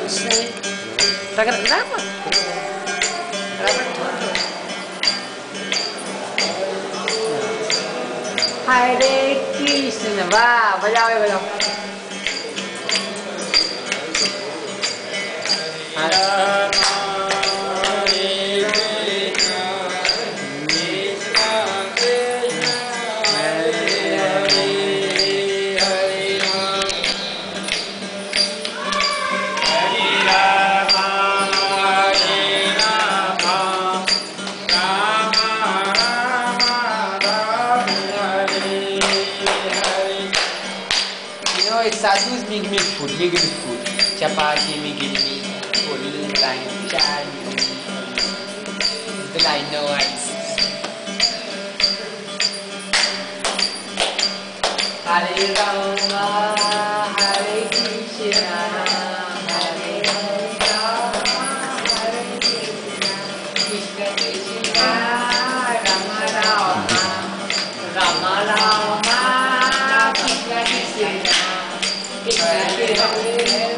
Kenapa? Hare Krishna. वाह बजाओ बजाओ Sadhus make me food, make me food. Chapati, make me food, like chai. But I know it's Hare Rama, Hare Krishna, Hare Rama, Hare Krishna, Krishna Krishna, Rama Rama, Rama Rama, Krishna Krishna. It's